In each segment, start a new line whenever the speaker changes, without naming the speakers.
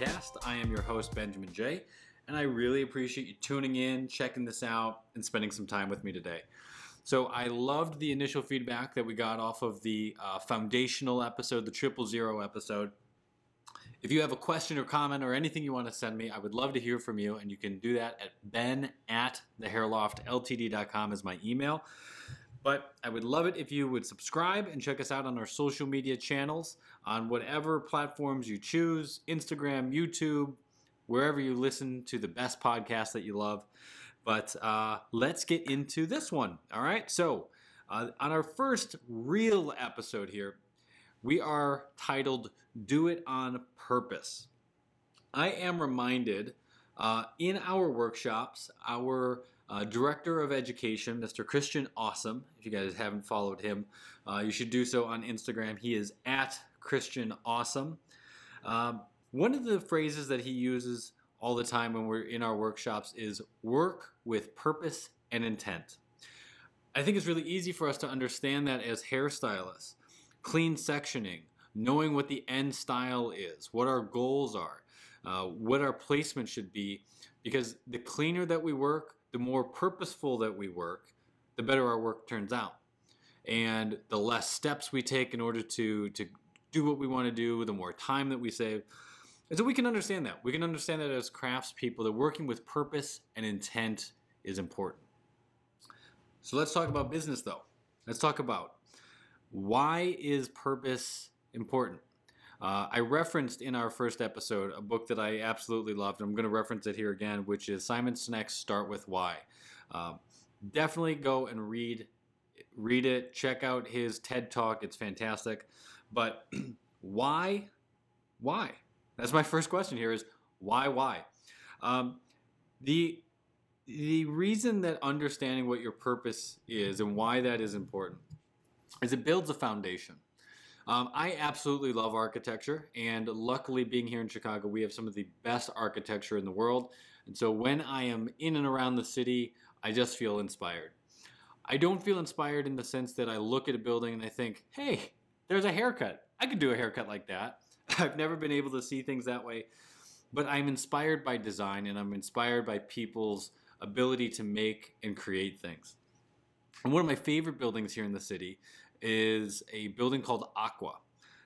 podcast. I am your host, Benjamin Jay, and I really appreciate you tuning in, checking this out, and spending some time with me today. So I loved the initial feedback that we got off of the foundational episode, the 000 episode. If you have a question or comment or anything you want to send me, I would love to hear from you, and you can do that at ben@thehairloftltd.com is my email. But I would love it if you would subscribe and check us out on our social media channels on whatever platforms you choose, Instagram, YouTube, wherever you listen to the best podcasts that you love. But let's get into this one. All right. So on our first real episode here, we are titled Do It on Purpose. I am reminded in our workshops, our Director of Education, Mr. Christian Awesome. If you guys haven't followed him, you should do so on Instagram. He is at Christian Awesome. One of the phrases that he uses all the time when we're in our workshops is work with purpose and intent. I think it's really easy for us to understand that as hairstylists. Clean sectioning, knowing what the end style is, what our goals are, what our placement should be, because the cleaner that we work, the more purposeful that we work, the better our work turns out. And the less steps we take in order to do what we want to do, the more time that we save. And so we can understand that. We can understand that as craftspeople, that working with purpose and intent is important. So let's talk about business though. Let's talk about why is purpose important? I referenced in our first episode a book that I absolutely loved. I'm going to reference it here again, which is Simon Sinek's Start With Why. Definitely go and read it. Check out his TED Talk. It's fantastic. But why? Why? That's my first question here is why? The reason that understanding what your purpose is and why that is important is it builds a foundation. I absolutely love architecture, and luckily being here in Chicago, we have some of the best architecture in the world. And so when I am in and around the city, I just feel inspired. I don't feel inspired in the sense that I look at a building and I think, hey, there's a haircut. I could do a haircut like that. I've never been able to see things that way, but I'm inspired by design and I'm inspired by people's ability to make and create things. And one of my favorite buildings here in the city is a building called Aqua.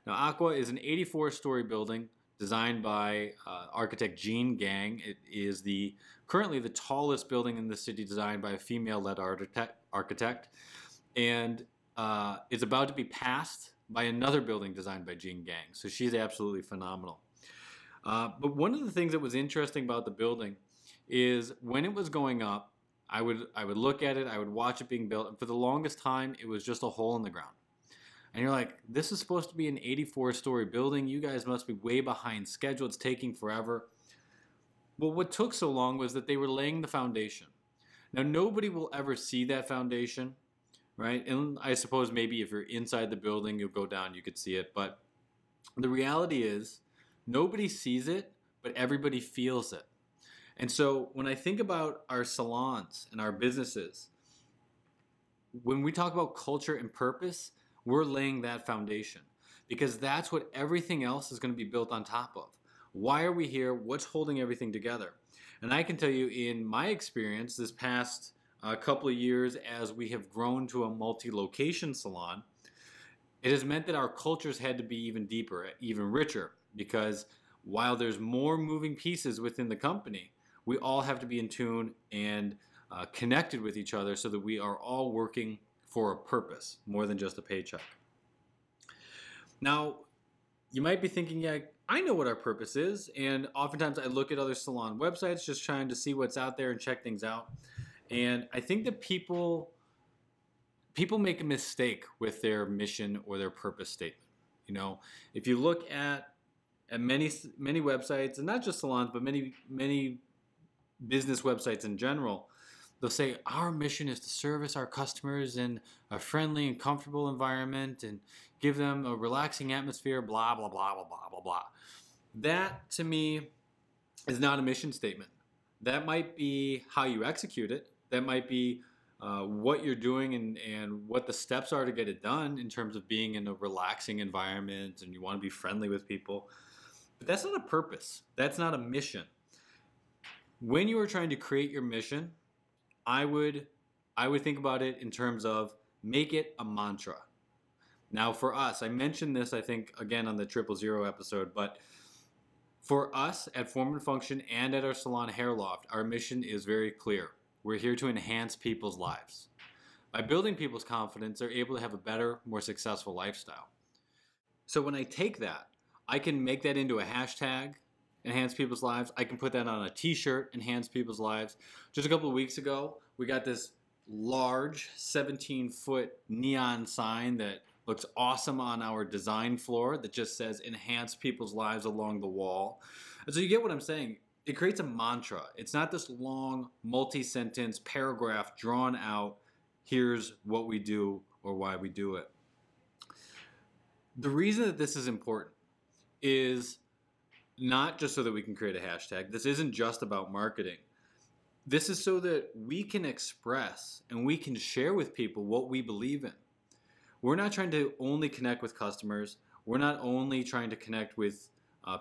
Now, Aqua is an 84-story building designed by architect Jean Gang. It is currently the tallest building in the city designed by a female-led architect. And it's about to be passed by another building designed by Jean Gang. So she's absolutely phenomenal. But one of the things that was interesting about the building is when it was going up, I would look at it, I would watch it being built, and for the longest time, it was just a hole in the ground. And you're like, this is supposed to be an 84-story building. You guys must be way behind schedule. It's taking forever. Well, what took so long was that they were laying the foundation. Now, nobody will ever see that foundation, right? And I suppose maybe if you're inside the building, you'll go down, you could see it. But the reality is, nobody sees it, but everybody feels it. And so when I think about our salons and our businesses, when we talk about culture and purpose, we're laying that foundation because that's what everything else is going to be built on top of. Why are we here? What's holding everything together? And I can tell you in my experience this past couple of years as we have grown to a multi-location salon, it has meant that our cultures had to be even deeper, even richer, because while there's more moving pieces within the company, we all have to be in tune and connected with each other so that we are all working for a purpose more than just a paycheck. Now, you might be thinking, yeah, I know what our purpose is. And oftentimes I look at other salon websites just trying to see what's out there and check things out. And I think that people make a mistake with their mission or their purpose statement. You know, if you look at many websites, and not just salons, but many business websites in general, they'll say our mission is to service our customers in a friendly and comfortable environment and give them a relaxing atmosphere, blah, blah, blah, blah, blah, blah, blah. That, to me, is not a mission statement. That might be how you execute it. That might be what you're doing and what the steps are to get it done in terms of being in a relaxing environment and you want to be friendly with people. But that's not a purpose. That's not a mission. When you are trying to create your mission, I would think about it in terms of make it a mantra. Now for us, I mentioned this I think again on the 000 episode, but for us at Form and Function and at our salon Hair Loft, our mission is very clear. We're here to enhance people's lives. By building people's confidence, they're able to have a better, more successful lifestyle. So when I take that, I can make that into a hashtag, enhance people's lives. I can put that on a t-shirt, enhance people's lives. Just a couple of weeks ago, we got this large 17-foot neon sign that looks awesome on our design floor that just says enhance people's lives along the wall. And so you get what I'm saying. It creates a mantra. It's not this long multi-sentence paragraph drawn out, here's what we do or why we do it. The reason that this is important is not just so that we can create a hashtag. This isn't just about marketing. This is so that we can express and we can share with people what we believe in. We're not trying to only connect with customers. We're not only trying to connect with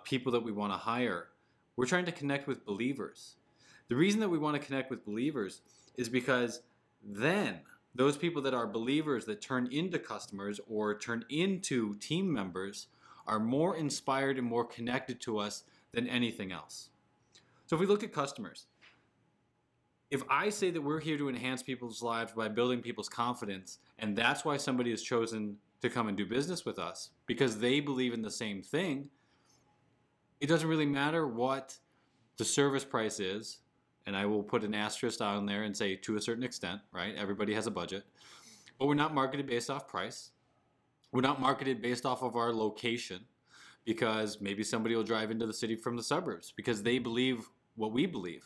people that we want to hire. We're trying to connect with believers. The reason that we want to connect with believers is because then those people that are believers that turn into customers or turn into team members are more inspired and more connected to us than anything else. So if we look at customers, if I say that we're here to enhance people's lives by building people's confidence, and that's why somebody has chosen to come and do business with us, because they believe in the same thing, it doesn't really matter what the service price is, and I will put an asterisk on there and say to a certain extent, right? Everybody has a budget. But we're not marketed based off price. We're not marketed based off of our location, because maybe somebody will drive into the city from the suburbs because they believe what we believe.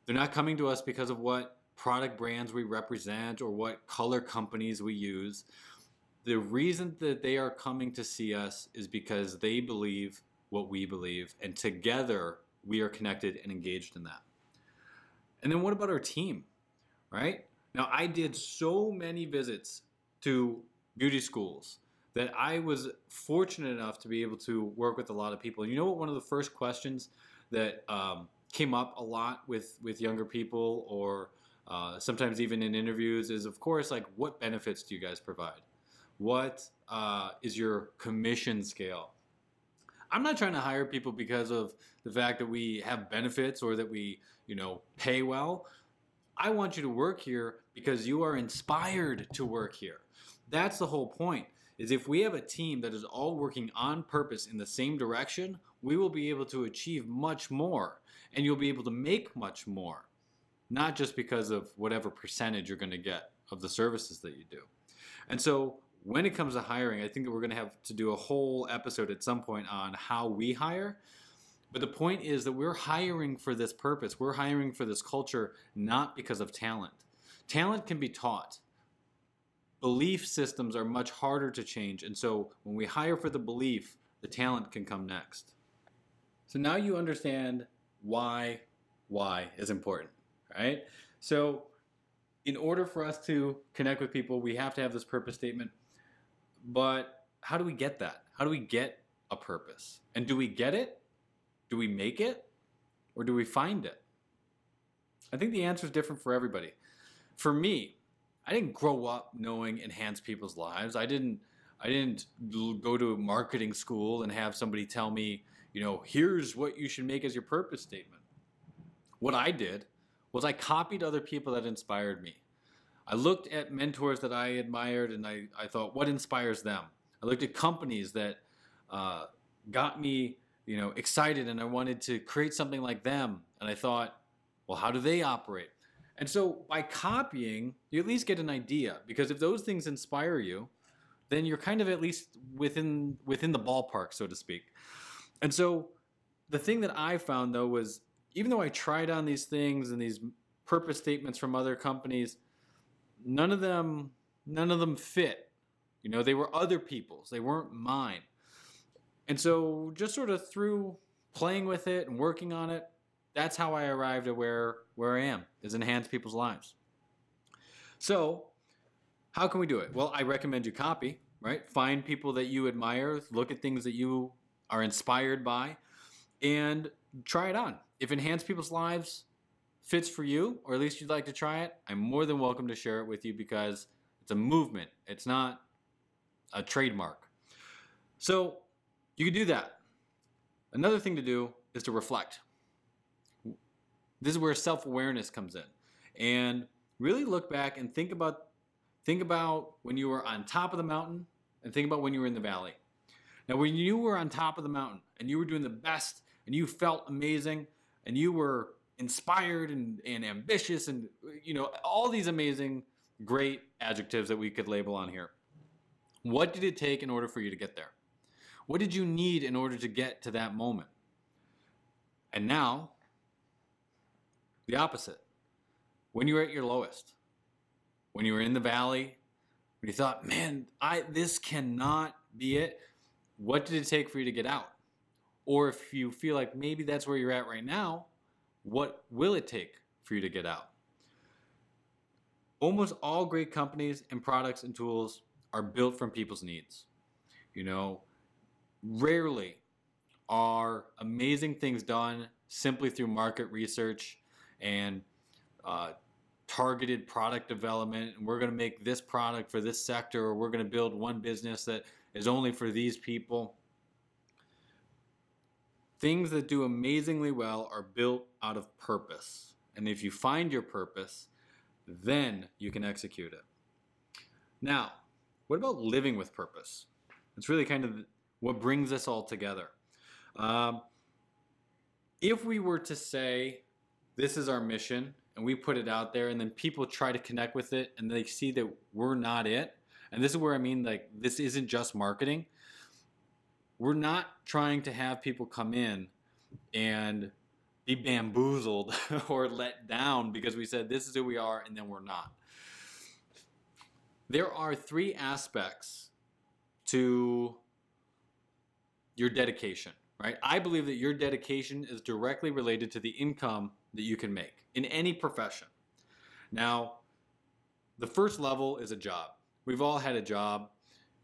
They're not coming to us because of what product brands we represent or what color companies we use. The reason that they are coming to see us is because they believe what we believe, and together we are connected and engaged in that. And then what about our team, right? Now, I did so many visits to beauty schools that I was fortunate enough to be able to work with a lot of people. You know what? One of the first questions that came up a lot with younger people, or sometimes even in interviews, is of course like, what benefits do you guys provide? What is your commission scale? I'm not trying to hire people because of the fact that we have benefits or that we, pay well. I want you to work here because you are inspired to work here. That's the whole point, is if we have a team that is all working on purpose in the same direction, we will be able to achieve much more, and you'll be able to make much more, not just because of whatever percentage you're going to get of the services that you do. And so when it comes to hiring, I think that we're going to have to do a whole episode at some point on how we hire. But the point is that we're hiring for this purpose. We're hiring for this culture, not because of talent. Talent can be taught. Belief systems are much harder to change. And so when we hire for the belief, the talent can come next. So now you understand why is important, right? So in order for us to connect with people, we have to have this purpose statement. But how do we get that? How do we get a purpose? And do we get it? Do we make it? Or do we find it? I think the answer is different for everybody. For me, I didn't grow up knowing enhance people's lives. I didn't go to marketing school and have somebody tell me, here's what you should make as your purpose statement. What I did was I copied other people that inspired me. I looked at mentors that I admired and I thought, what inspires them? I looked at companies that got me, excited, and I wanted to create something like them. And I thought, well, how do they operate? And so by copying, you at least get an idea, because if those things inspire you, then you're kind of at least within the ballpark, so to speak. And so the thing that I found, though, was even though I tried on these things and these purpose statements from other companies, none of them fit. They were other people's. They weren't mine. And so just sort of through playing with it and working on it, that's how I arrived at where I am, is enhance people's lives. So how can we do it? Well, I recommend you copy, right? Find people that you admire, look at things that you are inspired by, and try it on. If Enhance People's Lives fits for you, or at least you'd like to try it, I'm more than welcome to share it with you because it's a movement. It's not a trademark. So you can do that. Another thing to do is to reflect. This is where self-awareness comes in. And really look back and think about when you were on top of the mountain and think about when you were in the valley. Now, when you were on top of the mountain and you were doing the best and you felt amazing and you were inspired and ambitious and, all these amazing, great adjectives that we could label on here. What did it take in order for you to get there? What did you need in order to get to that moment? And now, the opposite. When you were at your lowest, when you were in the valley, when you thought, man, this cannot be it, what did it take for you to get out? Or if you feel like maybe that's where you're at right now, what will it take for you to get out? Almost all great companies and products and tools are built from people's needs. Rarely are amazing things done simply through market research and targeted product development. And we're going to make this product for this sector, or we're going to build one business that is only for these people. Things that do amazingly well are built out of purpose. And if you find your purpose, then you can execute it. Now, what about living with purpose? It's really kind of what brings us all together. If we were to say, this is our mission, and we put it out there, and then people try to connect with it, and they see that we're not it, and this is where I mean, this isn't just marketing. We're not trying to have people come in and be bamboozled or let down because we said this is who we are and then we're not. There are 3 aspects to your dedication, right? I believe that your dedication is directly related to the income that you can make in any profession. Now, the first level is a job. We've all had a job.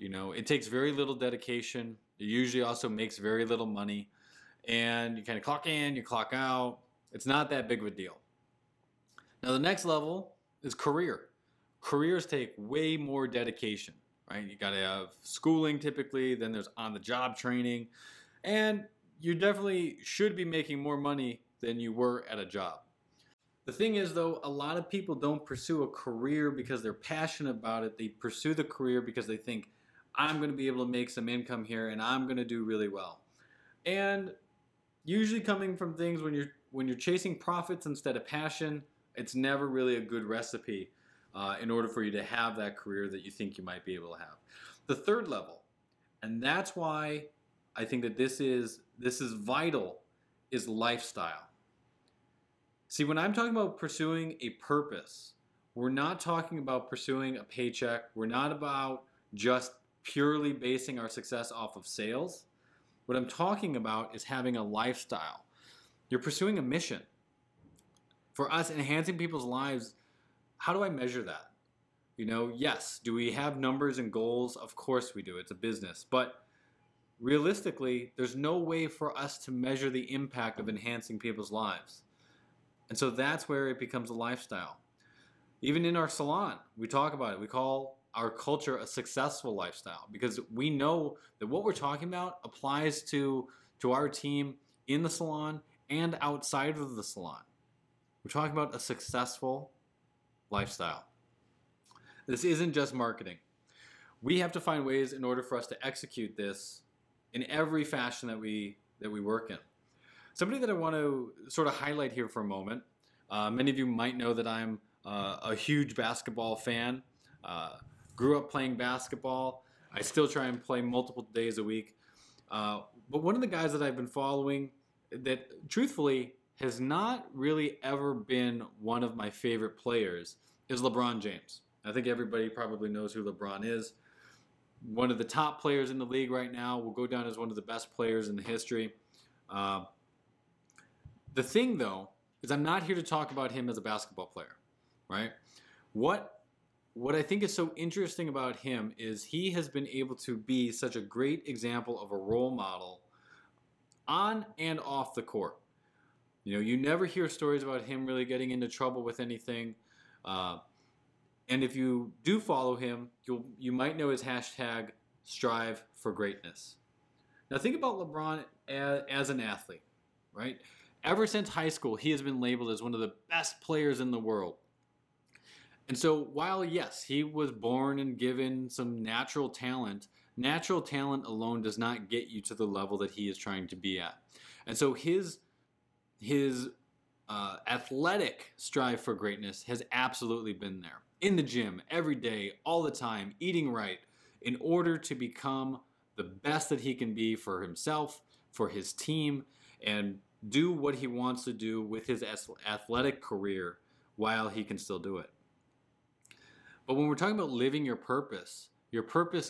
It takes very little dedication. It usually also makes very little money. And you kind of clock in, you clock out. It's not that big of a deal. Now, the next level is career. Careers take way more dedication, right? You got to have schooling typically, then there's on-the-job training. And you definitely should be making more money than you were at a job. The thing is, though, a lot of people don't pursue a career because they're passionate about it. They pursue the career because they think, I'm going to be able to make some income here and I'm going to do really well. And usually coming from things when you're chasing profits instead of passion, it's never really a good recipe in order for you to have that career that you think you might be able to have. The third level, and that's why I think that this is vital, is lifestyle. See, when I'm talking about pursuing a purpose, we're not talking about pursuing a paycheck. We're not about just purely basing our success off of sales. What I'm talking about is having a lifestyle. You're pursuing a mission. For us, enhancing people's lives, how do I measure that? Yes, do we have numbers and goals? Of course we do. It's a business. But realistically, there's no way for us to measure the impact of enhancing people's lives. And so that's where it becomes a lifestyle. Even in our salon, we talk about it. We call our culture a successful lifestyle because we know that what we're talking about applies to our team in the salon and outside of the salon. We're talking about a successful lifestyle. This isn't just marketing. We have to find ways in order for us to execute this in every fashion that we work in. Somebody that I want to sort of highlight here for a moment. Many of you might know that I'm a huge basketball fan. Grew up playing basketball. I still try and play multiple days a week. But one of the guys that I've been following that truthfully has not really ever been one of my favorite players is LeBron James. I think everybody probably knows who LeBron is. One of the top players in the league right now, will go down as one of the best players in the history. The thing, though, is I'm not here to talk about him as a basketball player, right? What I think is so interesting about him is he has been able to be such a great example of a role model on and off the court. You never hear stories about him really getting into trouble with anything. And if you do follow him, you might know his hashtag strive for greatness. Now think about LeBron as an athlete, right? Ever since high school, he has been labeled as one of the best players in the world. And so while, yes, he was born and given some natural talent alone does not get you to the level that he is trying to be at. And so his athletic strive for greatness has absolutely been there. In the gym, every day, all the time, eating right, in order to become the best that he can be for himself, for his team, and do what he wants to do with his athletic career while he can still do it. But when we're talking about living your purpose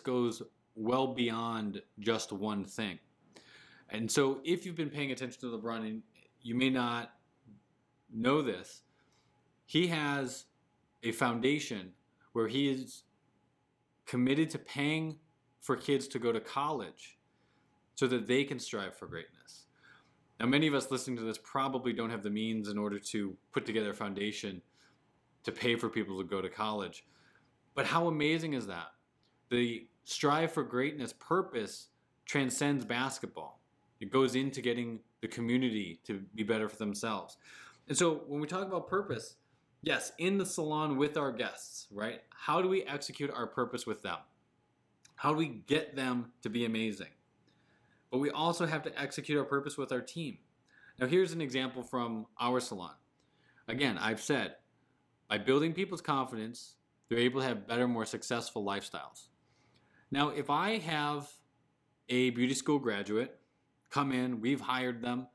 goes well beyond just one thing. And so if you've been paying attention to LeBron, and you may not know this, he has a foundation where he is committed to paying for kids to go to college so that they can strive for greatness. Now, many of us listening to this probably don't have the means in order to put together a foundation to pay for people to go to college. But how amazing is that? The strive for greatness purpose transcends basketball. It goes into getting the community to be better for themselves. And so when we talk about purpose, yes, in the salon with our guests, right? How do we execute our purpose with them? How do we get them to be amazing? But we also have to execute our purpose with our team. Now here's an example from our salon. Again, I've said, by building people's confidence, they're able to have better, more successful lifestyles. Now, if I have a beauty school graduate come in, we've hired them,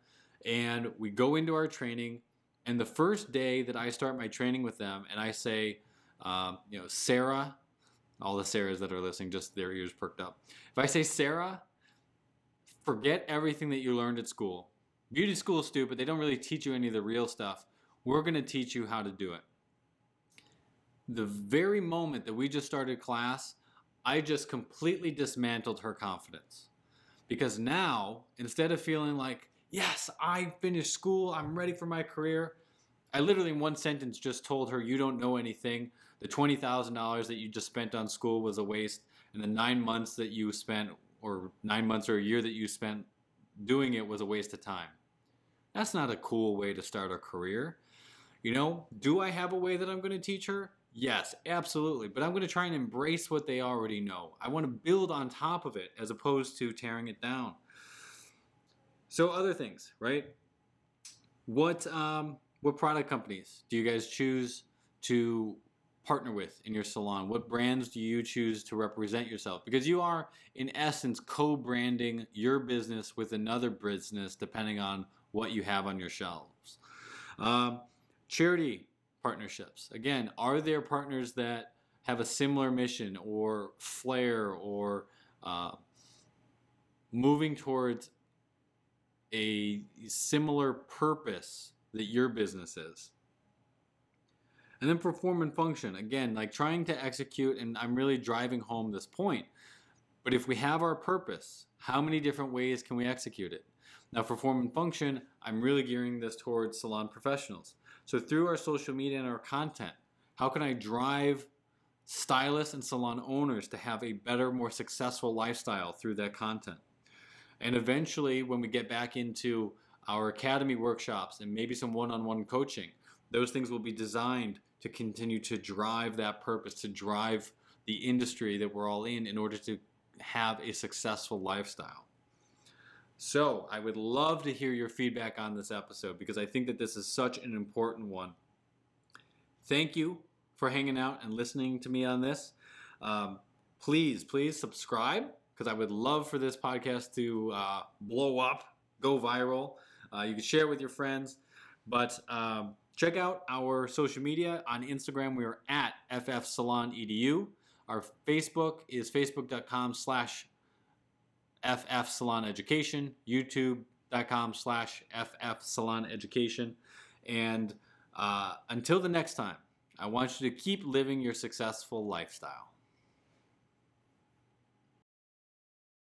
and we go into our training, and the first day that I start my training with them, and I say, Sarah, all the Sarahs that are listening, just their ears perked up. If I say, Sarah, forget everything that you learned at school. Beauty school is stupid. They don't really teach you any of the real stuff. We're going to teach you how to do it. The very moment that we just started class, I just completely dismantled her confidence. Because now, instead of feeling like, yes, I finished school, I'm ready for my career, I literally in one sentence just told her, you don't know anything. The $20,000 that you just spent on school was a waste. And the 9 months that you spent, or 9 months or a year that you spent doing it was a waste of time. That's not a cool way to start a career. Do I have a way that I'm going to teach her? Yes, absolutely. But I'm going to try and embrace what they already know. I want to build on top of it as opposed to tearing it down. So other things, right? What product companies do you guys choose to partner with in your salon? What brands do you choose to represent yourself? Because you are, in essence, co-branding your business with another business depending on what you have on your shelves. Charity partnerships. Again, are there partners that have a similar mission or flair or moving towards a similar purpose that your business is? And then perform and function. Again, like trying to execute, and I'm really driving home this point. But if we have our purpose, how many different ways can we execute it? Now, for form and function, I'm really gearing this towards salon professionals. So through our social media and our content, how can I drive stylists and salon owners to have a better, more successful lifestyle through that content? And eventually, when we get back into our academy workshops and maybe some one-on-one coaching, those things will be designed to continue to drive that purpose, to drive the industry that we're all in order to have a successful lifestyle. So I would love to hear your feedback on this episode because I think that this is such an important one. Thank you for hanging out and listening to me on this. Please subscribe because I would love for this podcast to blow up, go viral. You can share with your friends. But check out our social media. On Instagram, we are at ffsalonedu. Our Facebook is facebook.com/ffsaloneducation, youtube.com/ffsaloneducation. And until the next time, I want you to keep living your successful lifestyle.